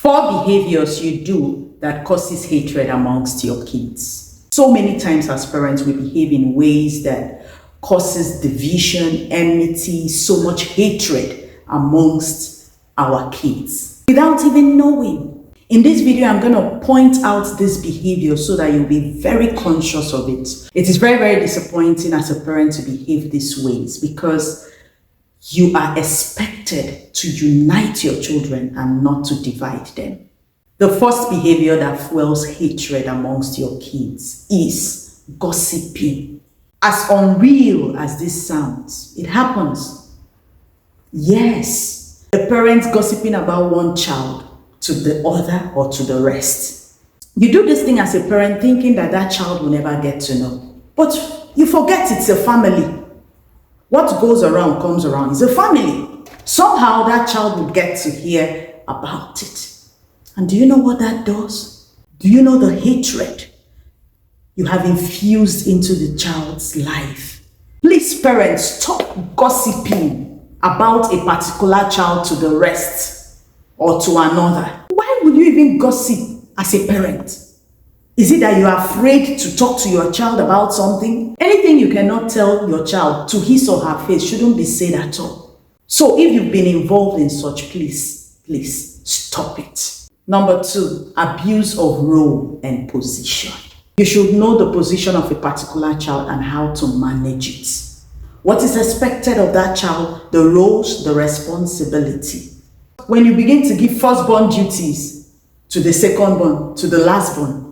4 behaviors you do that causes hatred amongst your kids. So many times as parents, we behave in ways that causes division, enmity, so much hatred amongst our kids without even knowing. In this video, I'm going to point out this behavior so that you'll be very conscious of it. It is very, very disappointing as a parent to behave these ways because you are expected to unite your children and not to divide them. The first behavior that fuels hatred amongst your kids is gossiping. As unreal as this sounds, it happens. Yes, a parent gossiping about one child to the other or to the rest. You do this thing as a parent thinking that that child will never get to know. But you forget it's a family. What goes around comes around. It's a family. Somehow that child will get to hear about it. And do you know what that does? Do you know the hatred you have infused into the child's life? Please, parents, stop gossiping about a particular child to the rest or to another. Why would you even gossip as a parent? Is it that you are afraid to talk to your child about something? Anything you cannot tell your child to his or her face shouldn't be said at all. So if you've been involved in such, please stop it. Number 2, abuse of role and position. You should know the position of a particular child and how to manage it. What is expected of that child, the roles, the responsibility. When you begin to give firstborn duties to the secondborn, to the lastborn,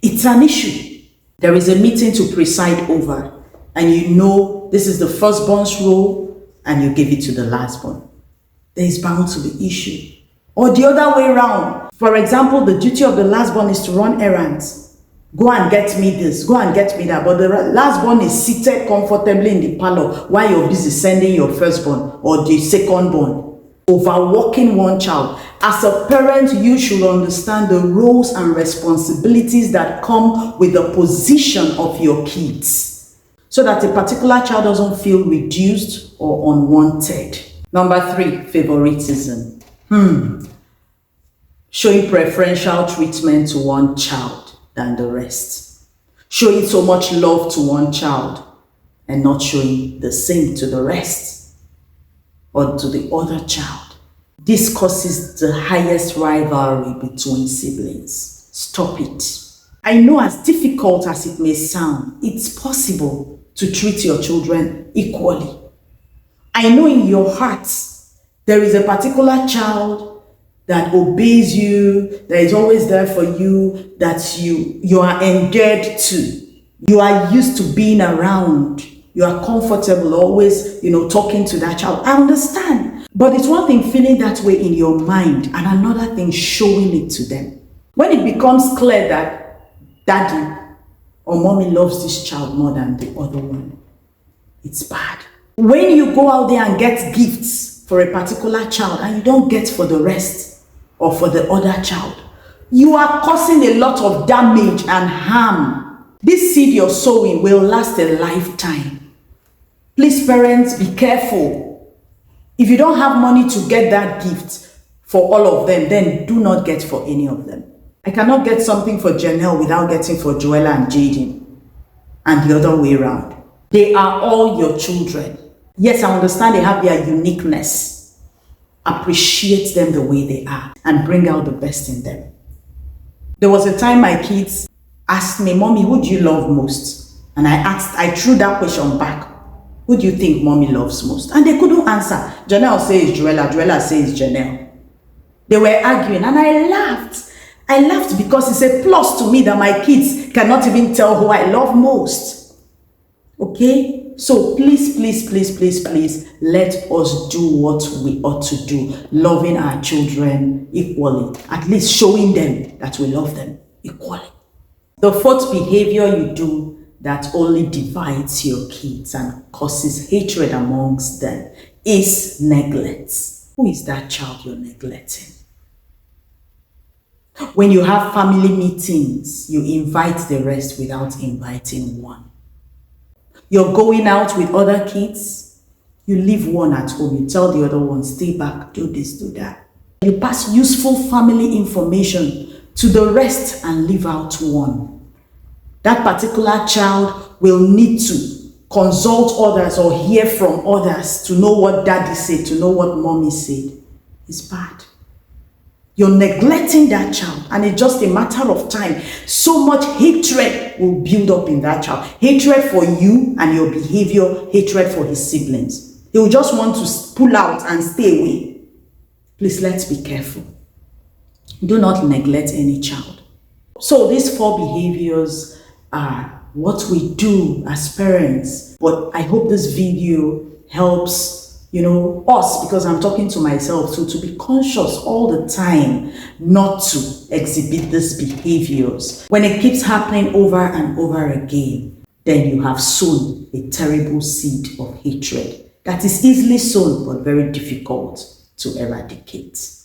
it's an issue. There is a meeting to preside over, and you know this is the firstborn's role, and you give it to the lastborn. There is bound to be issue. Or the other way around. For example, the duty of the lastborn is to run errands. Go and get me this, go and get me that. But the lastborn is seated comfortably in the parlor while you're busy sending your firstborn or the secondborn. Overworking one child. As a parent, you should understand the roles and responsibilities that come with the position of your kids so that a particular child doesn't feel reduced or unwanted. Number 3, favoritism. Showing preferential treatment to one child than the rest. Showing so much love to one child and not showing the same to the rest or to the other child. This causes the highest rivalry between siblings. Stop it. I know, as difficult as it may sound, it's possible to treat your children equally. I know in your heart there is a particular child that obeys you, that is always there for you, that you are endeared to. You are used to being around. You are comfortable always, talking to that child. I understand. But it's one thing feeling that way in your mind and another thing showing it to them. When it becomes clear that daddy or mommy loves this child more than the other one, it's bad. When you go out there and get gifts for a particular child and you don't get for the rest or for the other child, you are causing a lot of damage and harm. This seed you're sowing will last a lifetime. Please, parents, be careful. If you don't have money to get that gift for all of them, then do not get for any of them. I cannot get something for Janelle without getting for Joella and Jaden, and the other way around. They are all your children. Yes, I understand they have their uniqueness. Appreciate them the way they are and bring out the best in them. There was a time my kids asked me, Mommy, who do you love most? And I threw that question back. Who do you think Mommy loves most? And they couldn't answer. Janelle says Joella, Joella says Janelle. They were arguing and I laughed. I laughed because it's a plus to me that my kids cannot even tell who I love most. Okay? So please, let us do what we ought to do. Loving our children equally. At least showing them that we love them equally. The 4th behavior you do that only divides your kids and causes hatred amongst them is neglect. Who is that child you're neglecting? When you have family meetings, you invite the rest without inviting one. You're going out with other kids, you leave one at home, you tell the other one, stay back, do this, do that. You pass useful family information to the rest and leave out one. That particular child will need to consult others or hear from others to know what daddy said, to know what mommy said. It's bad. You're neglecting that child, and it's just a matter of time. So much hatred will build up in that child. Hatred for you and your behavior, hatred for his siblings. He will just want to pull out and stay away. Please, let's be careful. Do not neglect any child. So these 4 behaviors are what we do as parents. But I hope this video helps us, because I'm talking to myself too, to be conscious all the time not to exhibit these behaviors. When it keeps happening over and over again, then you have sown a terrible seed of hatred that is easily sown but very difficult to eradicate.